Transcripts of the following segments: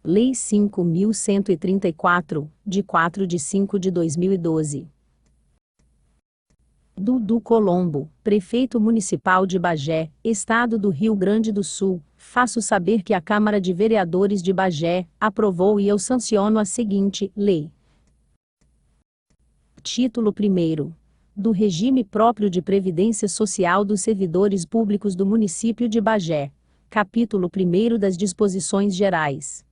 Lei 5.134, de 4 de 5 de 2012. Dudu Colombo, Prefeito Municipal de Bagé, Estado do Rio Grande do Sul, faço saber que a Câmara de Vereadores de Bagé aprovou e eu sanciono a seguinte lei. Título 1º. Do regime próprio de previdência social dos servidores públicos do município de Bagé. Capítulo 1º das disposições gerais.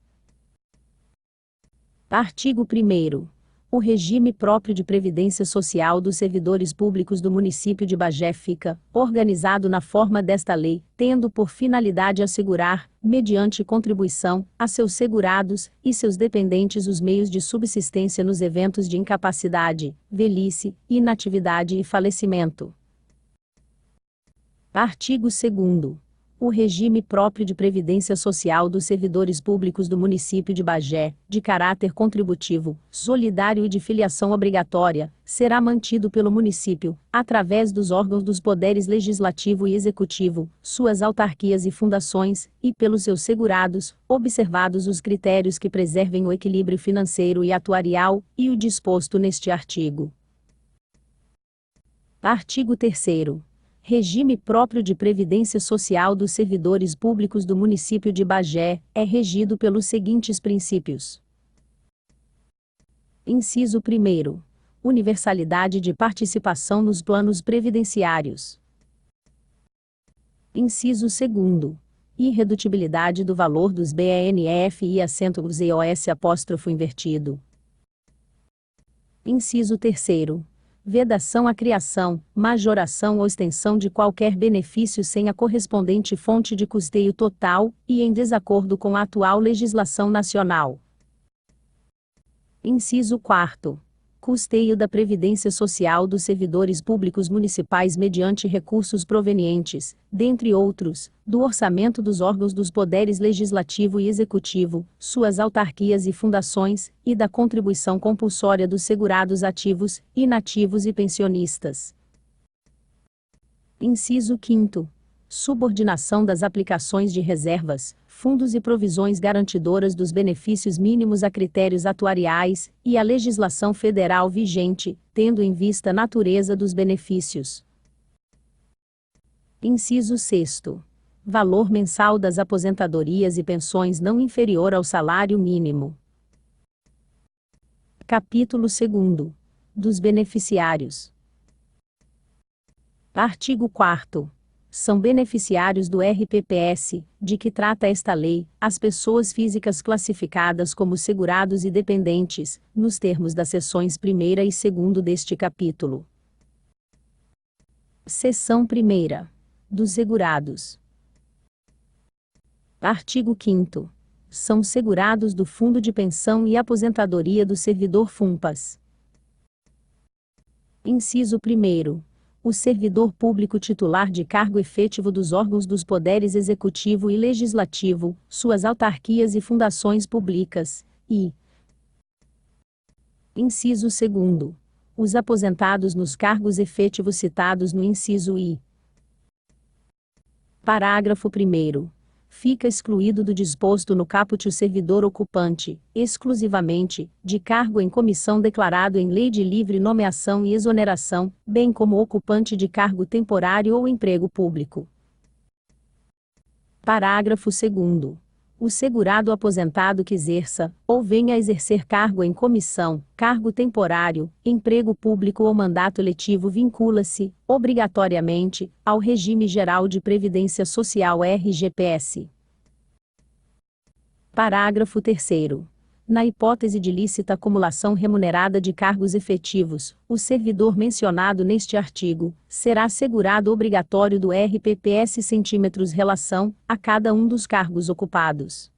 Artigo 1º. O regime próprio de previdência social dos servidores públicos do município de Bagé fica organizado na forma desta lei, tendo por finalidade assegurar, mediante contribuição, a seus segurados e seus dependentes os meios de subsistência nos eventos de incapacidade, velhice, inatividade e falecimento. Artigo 2º. O regime próprio de previdência social dos servidores públicos do município de Bagé, de caráter contributivo, solidário e de filiação obrigatória, será mantido pelo município, através dos órgãos dos poderes legislativo e executivo, suas autarquias e fundações, e pelos seus segurados, observados os critérios que preservem o equilíbrio financeiro e atuarial, e o disposto neste artigo. Artigo 3º. Regime próprio de previdência social dos servidores públicos do município de Bagé é regido pelos seguintes princípios. Inciso 1º. Universalidade de participação nos planos previdenciários. Inciso 2º. Irredutibilidade do valor dos BNF e acentos EOS apóstrofo invertido. Inciso 3º. Vedação à criação, majoração ou extensão de qualquer benefício sem a correspondente fonte de custeio total, e em desacordo com a atual legislação nacional. Inciso 4º. Custeio da Previdência Social dos servidores públicos municipais mediante recursos provenientes, dentre outros, do orçamento dos órgãos dos poderes legislativo e executivo, suas autarquias e fundações, e da contribuição compulsória dos segurados ativos, inativos e pensionistas. Inciso 5º. Subordinação das aplicações de reservas, fundos e provisões garantidoras dos benefícios mínimos a critérios atuariais e a legislação federal vigente, tendo em vista a natureza dos benefícios. Inciso 6º. Valor mensal das aposentadorias e pensões não inferior ao salário mínimo. Capítulo 2º. Dos beneficiários. Artigo 4º. São beneficiários do RPPS, de que trata esta lei, as pessoas físicas classificadas como segurados e dependentes, nos termos das seções 1ª e 2º deste capítulo. Seção 1ª. Dos segurados. Artigo 5º. São segurados do Fundo de Pensão e Aposentadoria do Servidor FUNPAS. Inciso 1º. O servidor público titular de cargo efetivo dos órgãos dos poderes executivo e legislativo, suas autarquias e fundações públicas, e inciso 2º. Os aposentados nos cargos efetivos citados no inciso I. Parágrafo 1º. Fica excluído do disposto no caput o servidor ocupante, exclusivamente, de cargo em comissão declarado em lei de livre nomeação e exoneração, bem como ocupante de cargo temporário ou emprego público. Parágrafo 2º. O segurado aposentado que exerça, ou venha a exercer cargo em comissão, cargo temporário, emprego público ou mandato eletivo vincula-se, obrigatoriamente, ao Regime Geral de Previdência Social RGPS. Parágrafo 3º. Na hipótese de lícita acumulação remunerada de cargos efetivos, o servidor mencionado neste artigo será assegurado obrigatório do RPPS relação a cada um dos cargos ocupados.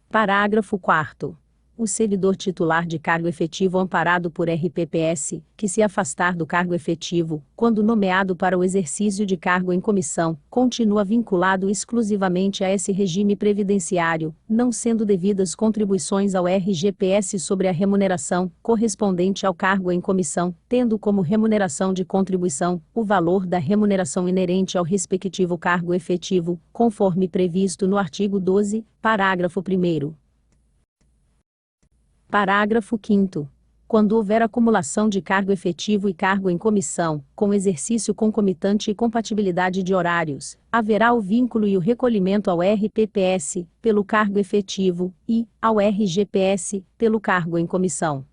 Parágrafo 4º. O servidor titular de cargo efetivo amparado por RPPS, que se afastar do cargo efetivo, quando nomeado para o exercício de cargo em comissão, continua vinculado exclusivamente a esse regime previdenciário, não sendo devidas contribuições ao RGPS sobre a remuneração correspondente ao cargo em comissão, tendo como remuneração de contribuição o valor da remuneração inerente ao respectivo cargo efetivo, conforme previsto no artigo 12, parágrafo 1º. Parágrafo 5º. Quando houver acumulação de cargo efetivo e cargo em comissão, com exercício concomitante e compatibilidade de horários, haverá o vínculo e o recolhimento ao RPPS, pelo cargo efetivo, e, ao RGPS, pelo cargo em comissão.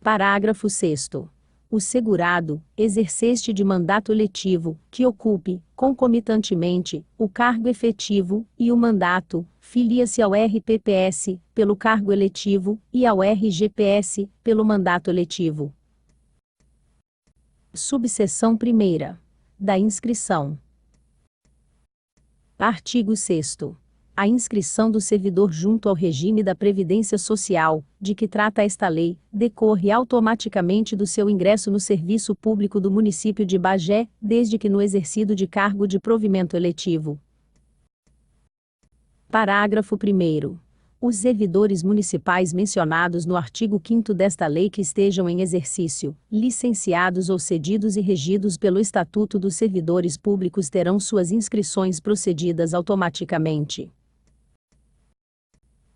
Parágrafo 6º. O segurado, exerceste de mandato letivo, que ocupe, concomitantemente, o cargo efetivo e o mandato, filia-se ao RPPS, pelo cargo eletivo, e ao RGPS, pelo mandato eletivo. Subseção 1ª. Da inscrição. Artigo 6º. A inscrição do servidor junto ao regime da Previdência Social, de que trata esta lei, decorre automaticamente do seu ingresso no serviço público do município de Bagé, desde que no exercício de cargo de provimento eletivo. Parágrafo 1º. Os servidores municipais mencionados no artigo 5º desta lei que estejam em exercício, licenciados ou cedidos e regidos pelo Estatuto dos Servidores Públicos terão suas inscrições procedidas automaticamente.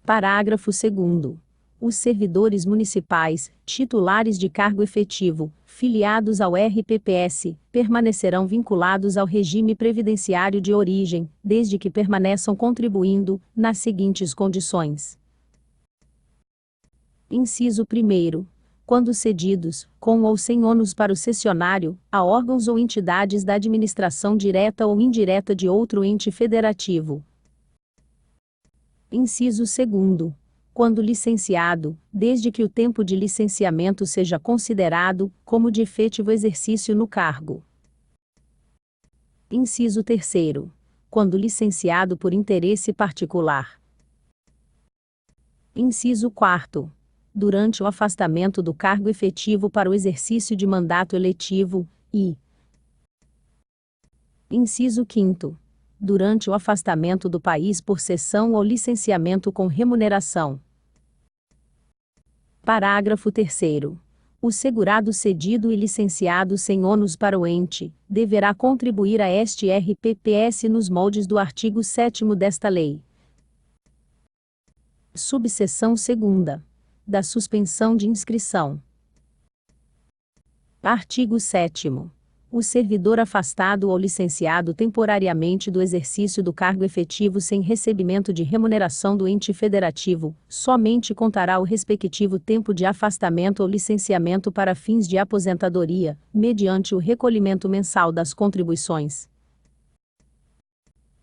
Parágrafo 2º. Os servidores municipais, titulares de cargo efetivo, filiados ao RPPS, permanecerão vinculados ao regime previdenciário de origem, desde que permaneçam contribuindo, nas seguintes condições. Inciso 1º. Quando cedidos, com ou sem ônus para o cessionário, a órgãos ou entidades da administração direta ou indireta de outro ente federativo. Inciso 2º. Quando licenciado, desde que o tempo de licenciamento seja considerado como de efetivo exercício no cargo. Inciso 3º. Quando licenciado por interesse particular. Inciso 4º. Durante o afastamento do cargo efetivo para o exercício de mandato eletivo, e inciso 5º. Durante o afastamento do país por cessão ou licenciamento com remuneração. Parágrafo 3º. O segurado cedido e licenciado sem ônus para o ente, deverá contribuir a este RPPS nos moldes do artigo 7º desta lei. Subseção 2ª. Da suspensão de inscrição. Artigo 7º. O servidor afastado ou licenciado temporariamente do exercício do cargo efetivo sem recebimento de remuneração do ente federativo, somente contará o respectivo tempo de afastamento ou licenciamento para fins de aposentadoria, mediante o recolhimento mensal das contribuições.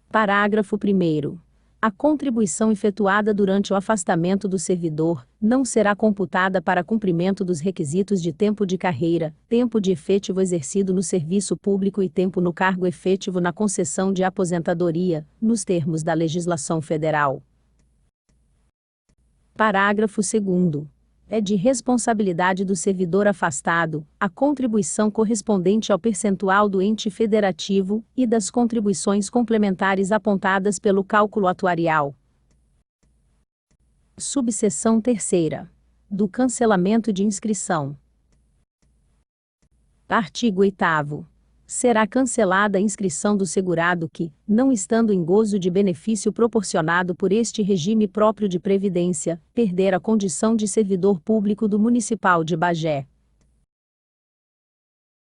Parágrafo 1º. A contribuição efetuada durante o afastamento do servidor não será computada para cumprimento dos requisitos de tempo de carreira, tempo de efetivo exercido no serviço público e tempo no cargo efetivo na concessão de aposentadoria, nos termos da legislação federal. Parágrafo 2º. É de responsabilidade do servidor afastado a contribuição correspondente ao percentual do ente federativo e das contribuições complementares apontadas pelo cálculo atuarial. Subseção 3ª. Do cancelamento de inscrição. Artigo 8º. Será cancelada a inscrição do segurado que, não estando em gozo de benefício proporcionado por este regime próprio de previdência, perder a condição de servidor público do Municipal de Bagé.